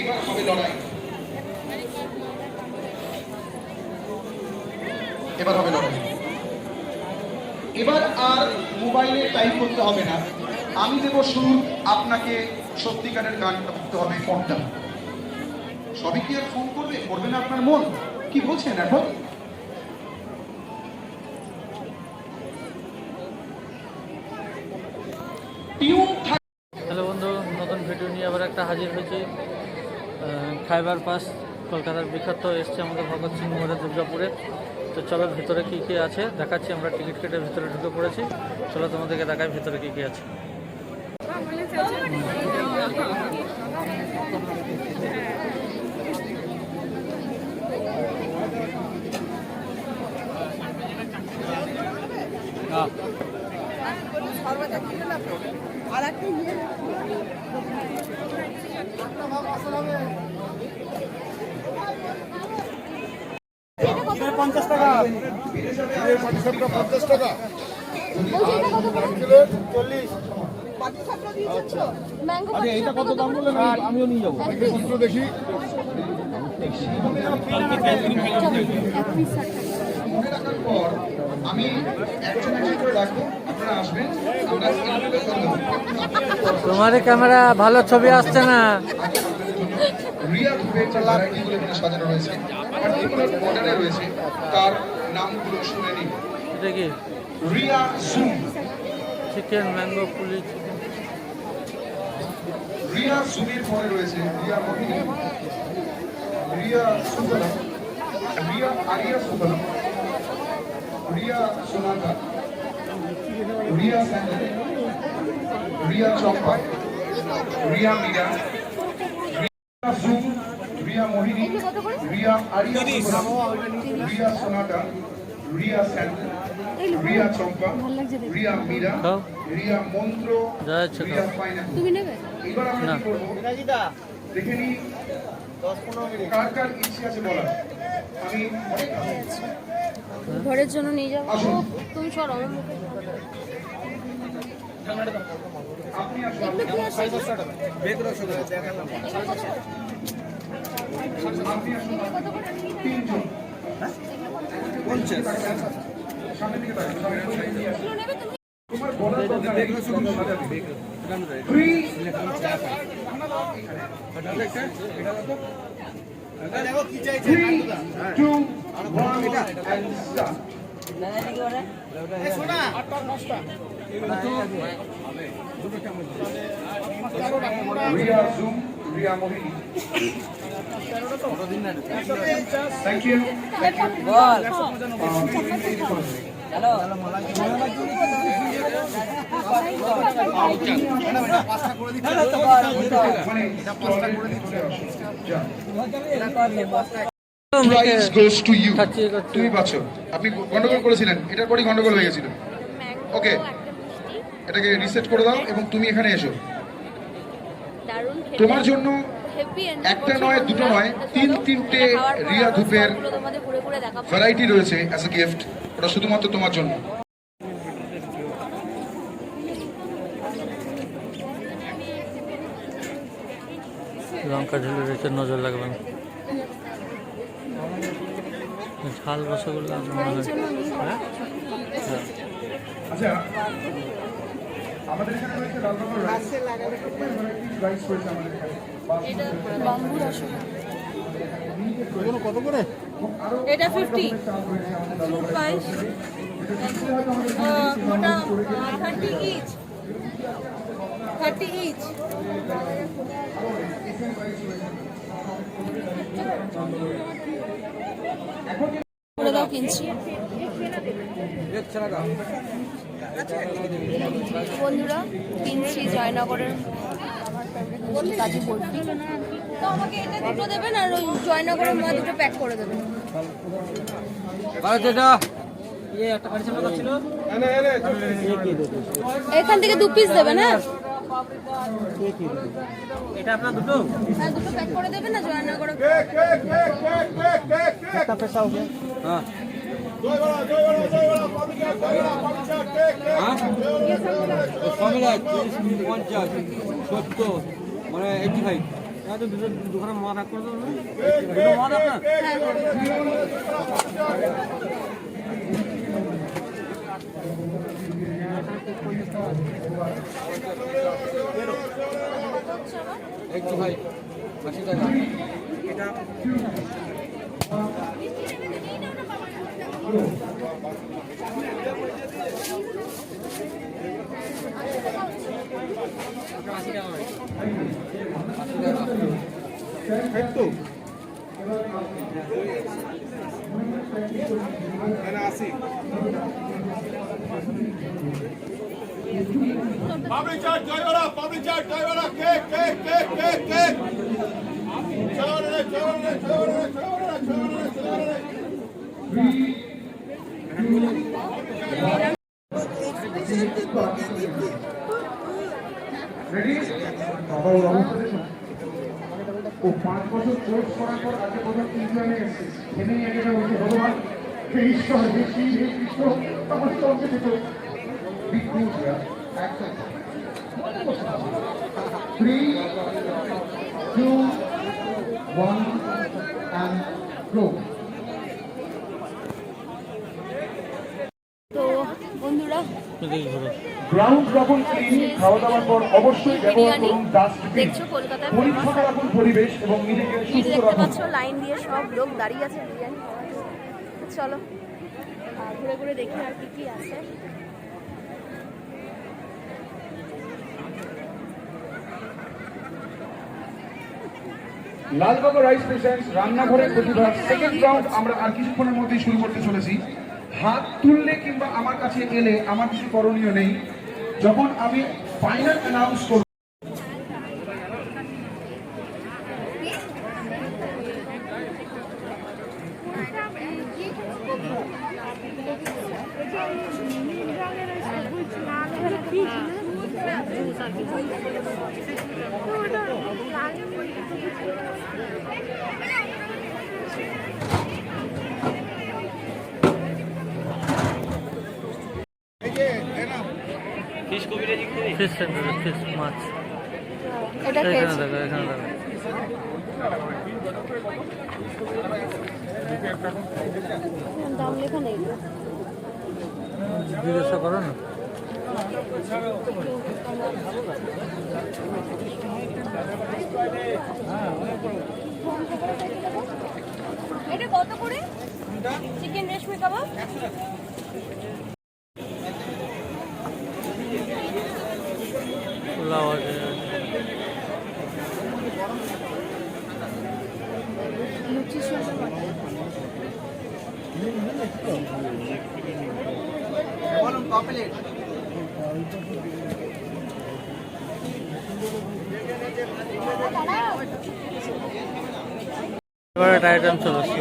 এইবার হবে লড়াই, এবার হবে লড়াই। এবার আর মোবাইলে টাইপ করতে হবে না, আমি দেব সুর, আপনাকে সত্যিকারের গানটা করতে হবে ফোনটা। সবই কি আর ফোন করবে না আপনার মন? কি বলছেন এখন? হ্যালো বন্ধু, নতুন ভিডিও নিয়ে আবার একটা হাজির হয়েছি। খাইবার পাস কলকাতার বিখ্যাত এসছে আমাদের ভগৎ সিং মোড়ে দুর্গাপুরে। তো চলো ভিতরে কী কী আছে দেখাচ্ছি। আমরা টিকিট কেটে ভিতরে ঢুকে পড়েছি, চলো তোমাদেরকে দেখাই ভিতরে কী কী আছে। পঞ্চাশ টাকা এইটা কত দাম বললেন? আমিও নিয়ে যাবো দেখি। আমি একজন করে রাখবো, আপনারা আসবেন। তোমার ক্যামেরা ভালো ছবি আসছে না। রিয়া ধূপের যে ভ্যারাইটিগুলো এখানে সাজানো রয়েছে, পার্টিকুলার অর্ডারে রয়েছে, তার নামগুলো শুনে নিন। এটা কি? রিয়া জুম চিকেন ম্যাঙ্গো পুলি চিকেন। রিয়া জুমের পরে রয়েছে রিয়া মোহিনী, রিয়া সুফলা, রিয়া আরিয়া সুফলা, রিয়া সোনাকা, রিয়া স্যান্ডেল, রিয়া চম্পা, রিয়া মীরা, রিয়া জুম, রিয়া মোহিনী, রিয়া আরিয়া সুফলা, রিয়া সোনাকা, রিয়া স্যান্ডেল, রিয়া চম্পা, রিয়া মীরা, রিয়া মন্ত্র, রিয়া পাইনাপল। এবার আমরা কি করবো দেখে নিই কার কার ইচ্ছে আছে বলার। আমি ঘরের জন্য নিয়ে যাবো। তুমি সরো আমার মুখে। আপনি আসুন। আপনি আসুন। তিনজন সামনে দিকে তোমার বলার দরকার নেই। রিয়া জুম, রিয়া মোহিনী। Thank you. তুমি পাচ্ছ। আপনি গন্ডগোল করেছিলেন, এটার পরই গন্ডগোল হয়ে গেছিল। ওকে, এটাকে রিসেট করে দাও এবং তুমি এখানে এসো। তোমার জন্য একটা নয়, দুটো নয়, তিনটে রিয়া ধূপের ভ্যারাইটি রয়েছে অ্যাজ এ গিফট। ওটা শুধুমাত্র তোমার জন্য। লঙ্কা ঢেলে রেখে নজর লাগবে না। ঝাল রসগোল্লা আচ্ছা, আমাদের এখানে রয়েছে লাল রঙের রাইস, রাইস রয়েছে আমাদের এখানে। বাম্বু রসগোল্লা কত করে? এটা 50, ফ্রুট পায়েস ওটা 30 ইচ, 30 ইচ। করে দাও, কিনছি। বন্ধুরা কিনছি জয়নগরের কাজু বরফি। তো আমাকে এটা দুটো দেবেন আর ওই জয়নগরের মা দুটো প্যাক করে দেবেন। এখান থেকে 2 পিস দেবেন। হ্যাঁ, এটা আপনার দুটো? হ্যাঁ, দুটো প্যাক করে দেবেন না জয়নগরের। হ্যাঁ, মানে 85 দুখানা মদ রাখ করে দেবো মদ আপনার একটু ভাই 80 টাকা এটা একটু আসি পাবলিক চার্জ জয়ওয়ালা cake cake cake cake cake চলো রে চলো রে চলো রে চলো রে চলো রে চলো রে রেডি বাবা ওর অবস্থা দেখুন ও 5 বছর কোর্স করার পর আজকে প্রথম ইন্টারনে এসেছে এমনি আগে বলছে ভগবান হে ঈশ্বর হে শিব হে কৃষ্ণ আমার সঙ্গে দিত বিক্রিয়া অ্যাকশন 3 2 1 and go তো বন্ধুরা গ্রাউন্ড যখন ক্লিন খাওয়া দাওয়ার পর অবশ্যই ব্যবহার করুন ডাস্টবিন দেখছো কলকাতার পরিচ্ছন্ন রাখুন পরিবেশ এবং নিজেকে এই সুস্থ দেখতে রাখুন পাচ্ছ লাইন দিয়ে সব লোক দাঁড়িয়ে আছে বিরিয়ানি খাওয়ার জন্য। চলো ঘুরে ঘুরে দেখি আর কি কি আছে। লালবাবা রাইস পেশেন্টস রান্নাঘরের প্রতিভা সেকেন্ড রাউন্ড আমরা আর কিছুক্ষণের মধ্যেই শুরু করতে চলেছি। হাত তুললে কিংবা আমার কাছে এলে আমার কিছু করণীয় নেই, যখন আমি ফাইনাল অ্যানাউন্স করব ফিশ সেন্টারে ফিশ মাছ এটা এখানে খেয়েছি দেখো এখানে দেখো দাম লেখা নেই। জিজ্ঞাসা করো না এটা কত করে চিকেন রেশমি কাবাব? পোলাও আছে লুচি সরষে বাটা। এবার একটা আইটেম চলে আসছে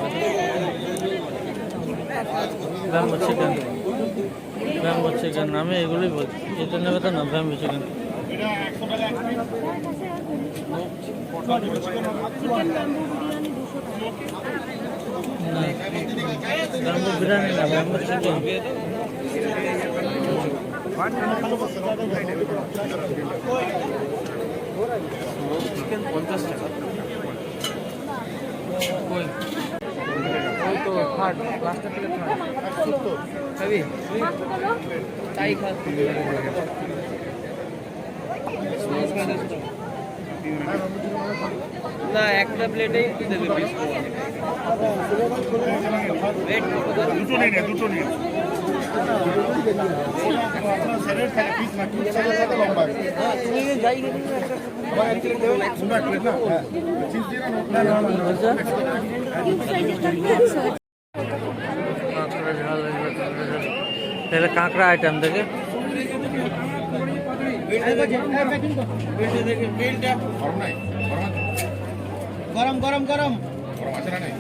ব্যাম্বো চিকেন আমি এগুলোই বলছি এটা নেবে তো না ব্যাম্বো চিকেন না ব্যাম্বো বিরিয়ানি না ব্যাম্বো চিকেন চিকেন 50 টাকা কই ওই তো থার্ড লাস্টের থেকে থার্ড 70 খাবি তাই খা না একটা প্লেটেই দেবে পিস ওয়েট দুটো নিয়ে দুটো নিয়ে স্যারের খালি পিস না কি চাই কত লম্বা তুমি যাই গেলে আমার এক প্লেট দেবে না সুন্দর প্লেট না হ্যাঁ চিজ দিয়ে না কাঁকড়া ঝাল তাহলে কাঁকড়া আইটেম দেখে গরম নাই গরম গরম গরম গরম আছে না নাই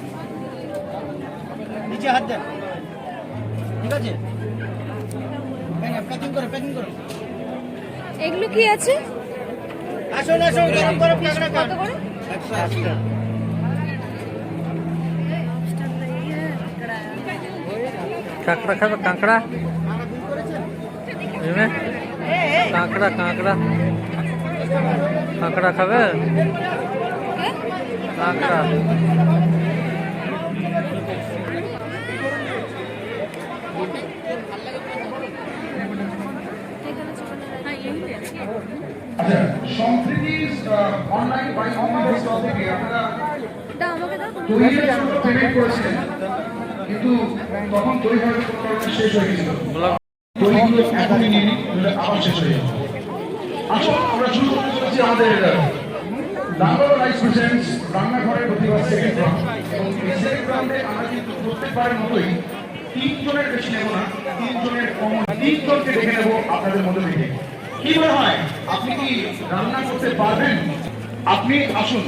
নিচে হাত দেন ঠিক আছে প্যাকিং করো এগুলো কি আছে? আসুন আসুন গরম গরম কাঁকড়া কত করে? 180 কাঁকড়া খাবে কাঁকড়া কাঁকড়া কাঁকড়া কাঁকড়া খাবে কে? কাঁকড়া। আচ্ছা, সম্প্রীতি অনলাইন বাই অনলাইন স্টল থেকে আপনারা দাও আমাকে দাও তুমি। দইয়ের জন্য পেমেন্ট করেছিলেন, কিন্তু তখন দই হয়তো কোনো কারণে শেষ হয়ে গেছিল। দইগুলো এখনই নিয়ে নিন, নইলে আবার শেষ হয়ে যাবে। আসুন আমরা শুরু করতে চলেছি আমাদের বাংলা রাইস প্রেজেন্টস রান্নাঘরের প্রতিবাদ সেকেন্ড রাউন্ড। এবং এই সেকেন্ড রাউন্ডে আমরা কিন্তু প্রত্যেকবারের মতোই 3 জনের বেশি নেব না, 3 জনের কমন 3 জনকে ডেকে নেব আপনাদের মধ্যে থেকে। কি মনে হয় আপনি কি রান্না করতে পারবেন? আপনি আসুন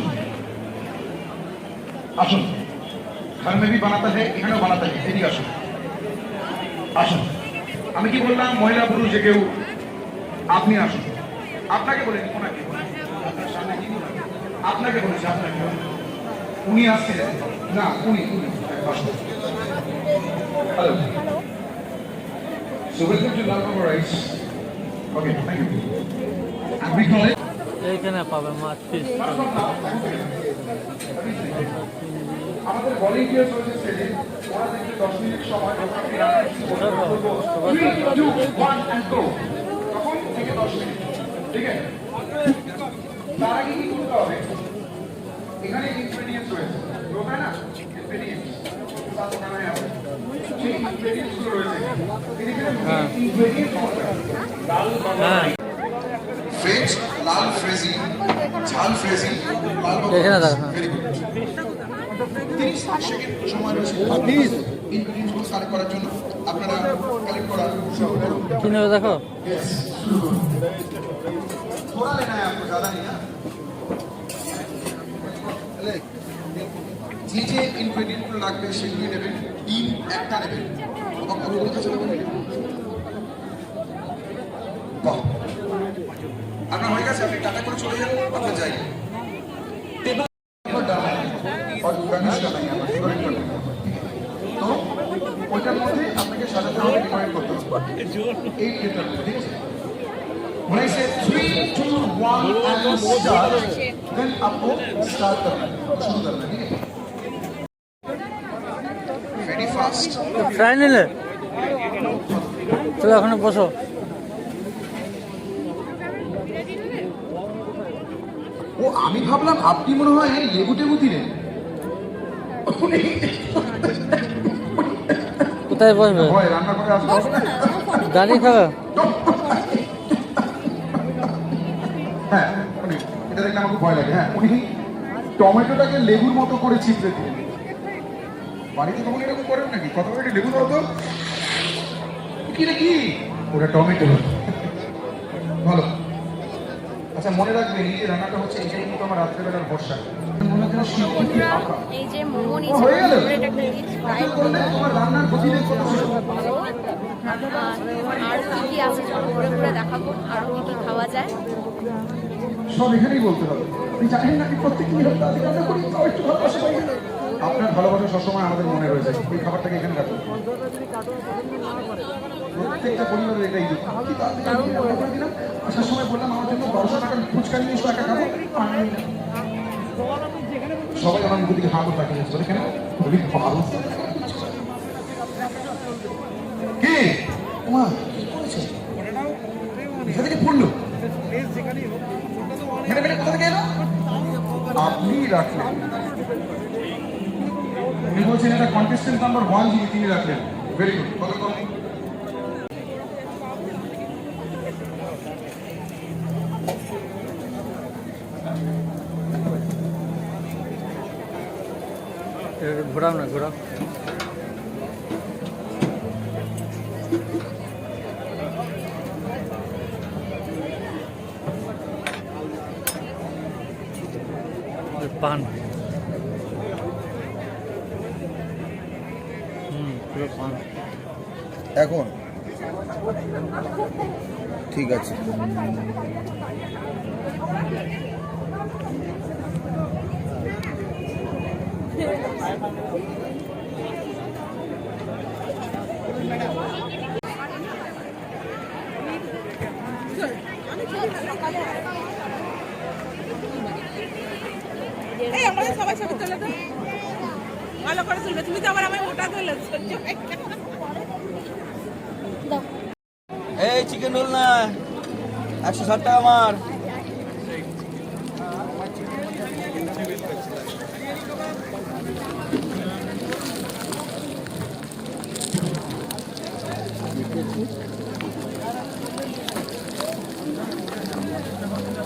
আসুন, घर में भी बनाता है, এখানেও বানাতে হয়, এদিকে আসুন আসুন। আমি কি বললাম, মহিলা পুরুষ যে কেউ, আপনি আসুন। আপনাকে বলেনি, ওনাকে বলেনি। আপনার সামনে কি বললাম? আপনাকে বলেছি, আপনাকে উনি আসছিলেন না, উনি আসুন। Hello, so welcome to Lalbagh Rice. Okay, thank you. And we call it এইখানে পাবে মাছ পিস। আমাদের ভলেন্টিয়ার রয়েছে স্টেজে, ওরা দেখবে 10 মিনিট সময় আপনি রান্না শুরু করবেন। 3, 2, 1 and go। তখন থেকে 10 মিনিট, ঠিক আছে? তার আগে কি করতে হবে? এখানে ইনগ্রেডিয়েন্টস রয়েছে, রোটা না ইনগ্রেডিয়েন্টস সাথে বানায় হবে। সেই ইনগ্রেডিয়েন্টস গুলো রয়েছে, হ্যাঁ ইনগ্রেডিয়েন্টস হ্যাঁ ফ্রেঞ্চ লাল ফ্রেজি, ঝাল ফ্রেজি, লাল এখানে দেখো, হ্যাঁ। Very good. 30 সেকেন্ড সময় রয়েছে প্লিজ ইনগ্রেডিয়েন্টস কালেক্ট করার জন্য। আপনারা কালেক্ট করা শুরু করুন। কি নেবে দেখো। यस, थोड़ा लेना है आपको, ज्यादा नहीं। যে যে ইনগ্রেডিয়েন্টগুলো লাগবে সেগুলি নেবেন। ডিম একটা নেবেন। বাহ, আপনার হয়ে গেছে, আপনি টাটা করে চলে যান আপনার জায়গায়। और गार्निश करना है, डेकोरेट करना है। तो ওইটার মধ্যে আপনাকে সাজাতে হবে, ডেকোরেট করতে হবে। এই প্লেটার মধ্যে, ঠিক আছে? When I say 3, 2, 1 and start, then आपको start करना है, शुरू करना है, ठीक है? Very fast. ফ্রাই নিলে চলো ওখানে বসো। ও আমি ভাবলাম আপনি মনে হয় লেবু টেবু দিলেন। কোথায় বসবে? হয় রান্না করে আসতে হবে না। দাঁড়িয়ে খাবে? হ্যাঁ, উনি এটা দেখলে আমার খুব ভয় লাগে। হ্যাঁ, উনি টমেটোটাকে লেবুর মতো করে চিপড়ে দিলেন। বাড়িতে কখন এরকম করেন নাকি? কত করে লেবু দাও তো? কি রে কি? ওটা টমেটো। ভালো। আচ্ছা, মনে রাখবেন এই যে রান্নাটা হচ্ছে, এটাই কিন্তু আমার রাত্রেবেলার ভরসা। বন্ধুরা, এই যে মোমো নিয়েছে, হয়ে গেল? ফেভারিট একটা ডিশ, ফ্রাইড করলে তোমার রান্নার গতিবেগ কত ছিল? আর কি কি আছে চলো ঘুরে ঘুরে দেখাবো, আর কি কি খাওয়া যায়। সব এখানেই বলতে হবে। আপনি জানেন না, আমি প্রত্যেকদিন রান্না করি, তাও একটু ভালোবাসা পাই। আপনার ভালোবাসা সবসময় আমাদের মনে রয়েছে। এই খাবারটাকে এখানে রাখুন। প্রত্যেকটা পরিবারের এটাই দুঃখ। কি তাড়াতাড়ি আমি রান্না করে দিলাম, আসার সময় বললাম আমার জন্য 1200 টাকার ফুচকা নিয়ে এসো, একা খাবো। সবাই আমার মুখ দিকে হাঁ করে তাকিয়ে আছে, কেন? খুবই ভালো। কে মা কি করেছে? কোথা থেকে পড়লো? কোথা থেকে এলো? আপনি রাখলেন। উনি বলছেন এটা কন্টেস্টেন্ট নাম্বার 1 যিনি, তিনি রাখলেন। Very good. কত কম? ঘোরাও না, ঘোরাও। পান পুরো পান এখন ঠিক আছে। নিজের এই আমাদের সবাই ছবি তুলে দাও ভালো করে তুলবে তুমি তো আবার আমায় ওটা তুলে দাও। এই চিকেন রোল না 160 টাকা আমার।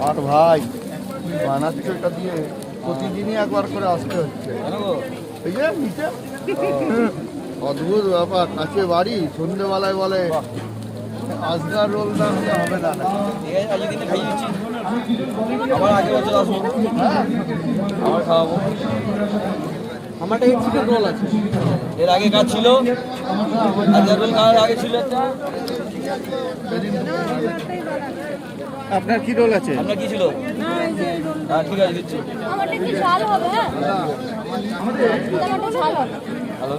আর ভাই বানাচ্ছে এটা দিয়ে প্রতিদিনই একবার করে আসতে হচ্ছে এই যে নিচে অদ্ভুত ব্যাপার, কাছে বাড়ি, সন্ধ্যেবেলায় বলে আজকার রোল না হলে হবে না। আজকে দিনে খাইয়ে দিচ্ছি, আবার আগে বছর আসবো, আবার খাওয়াবো। আমারটা এই চিকেন রোল আছে, এর আগে কাজ ছিল, আজকের রোল খাওয়ার আগে ছিল একটা। আপনার কি রোল আছে? আপনার কি ছিল? হ্যাঁ ঠিক আছে দিচ্ছি। আমারটা কি ঝাল হবে? হ্যাঁ আমারটা ঝাল হবে। ভালো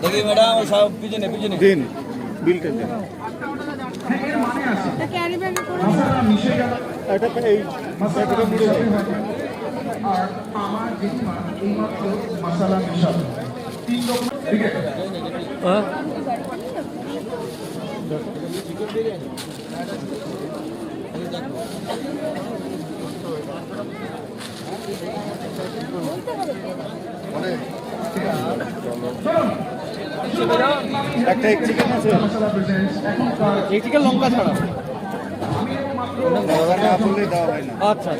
দেখি ম্যাডাম ওই সব পিছনে পিছনে দিন বিলটা দিন। ক্যারি ব্যাগে করে এটা এই এটা মুড়ে দাও। আর আমার জেঠিমা এইমাত্র মশলা মেশালো 3 রকম, ঠিক আছে? হ্যাঁ একটা এক চিকেন আছে, মশলা প্রেজেন্টস এখনকার এই চিকেন লঙ্কা ছাড়া গলা না বললে দেওয়া হয় না। আচ্ছা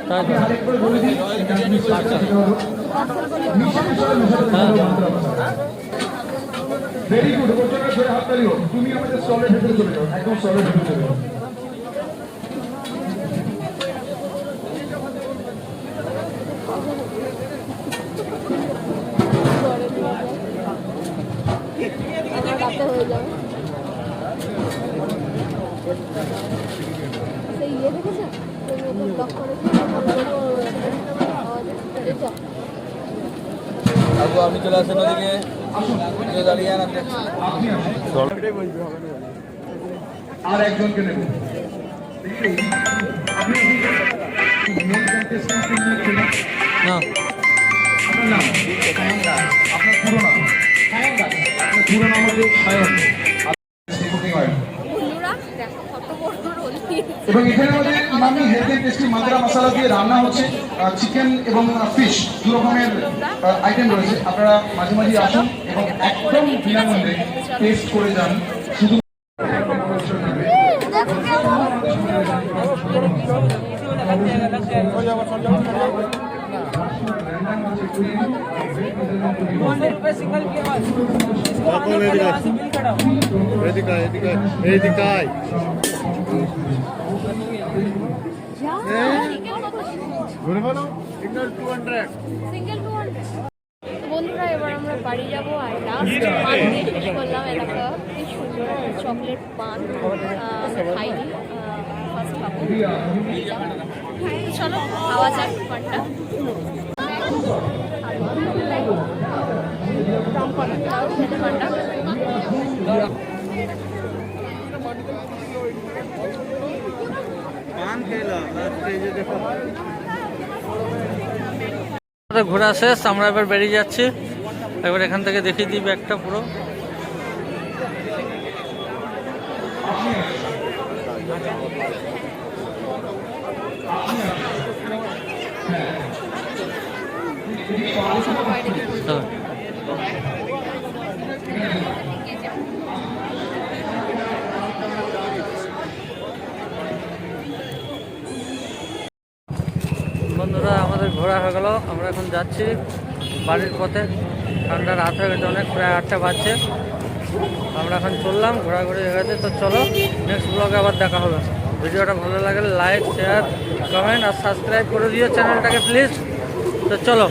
তাই তো। আরেকবার বলে দিই, এটা মিশে ভেরি গুড। বছরের ধরে হাততালি হোক। তুমি আমাদের স্টলের ভেতরে চলে যাও, একদম স্টলের ভেতরে চলে যাও। আমার রাতে হয়ে যাবে। সেই ইয়ে দেখেছেন ব্লক করেছে আবু আপনি চলে আসেন ওদিকে দাঁড়িয়ে আন আপনি। আপনি আসুন। আর একজনকে নেব। আপনি মেন কন্টেস্ট্যান্টকে নিয়ে খেলুন। না আপনার নাম? সায়ন দাস। আপনার পুরো নাম? সায়ন দাস। আপনার পুরো নাম হচ্ছে সায়ন। আপনি কুকিং অয়েল। বন্ধুরা দেখো কত বড় রোল দিয়েছে। এবং এখানে আমাদের ইমামি হেলথ এন্ড টেস্টি মাদ্রা মশলা দিয়ে রান্না হচ্ছে। চিকেন এবং ফিশ দু রকমের আইটেম রয়েছে। আপনারা মাঝে মাঝে আসুন এবং একদম বিনামূল্যে টেস্ট করে যান। শুধু দেখো কেমন এদিকে এদিকে এদিকে ঘুরে বলো সিঙ্গেল 200 সিঙ্গেল 200। বন্ধুরা এবার আমরা বাড়ি যাব আর লাস্ট পান দিয়ে শেষ করলাম। এলাকা কি সুন্দর চকলেট পান খাইনি, ফার্স্ট খাবো। চলো খাওয়া যাক পানটা। খেতে পানটা পান খেলাম লাস্টে এই যে দেখো আমাদের ঘোরা শেষ, আমরা এবার বেরিয়ে যাচ্ছি। এবার এখান থেকে দেখিয়ে দিই ব্যাগটা পুরো। হ্যাঁ। বন্ধুরা আমাদের ঘোরা হয়ে গেল, আমরা এখন যাচ্ছি বাড়ির পথে। ঠান্ডা রাত হয়ে গেছে অনেক, প্রায় 8টা বাজছে। আমরা এখন চললাম ঘোরাঘুরি হয়ে গেছে। তো চলো নেক্সট ব্লগে আবার দেখা হবে। ভিডিওটা ভালো লাগলে লাইক শেয়ার কমেন্ট আর সাবস্ক্রাইব করে দিও চ্যানেলটাকে প্লিজ। তো চলো।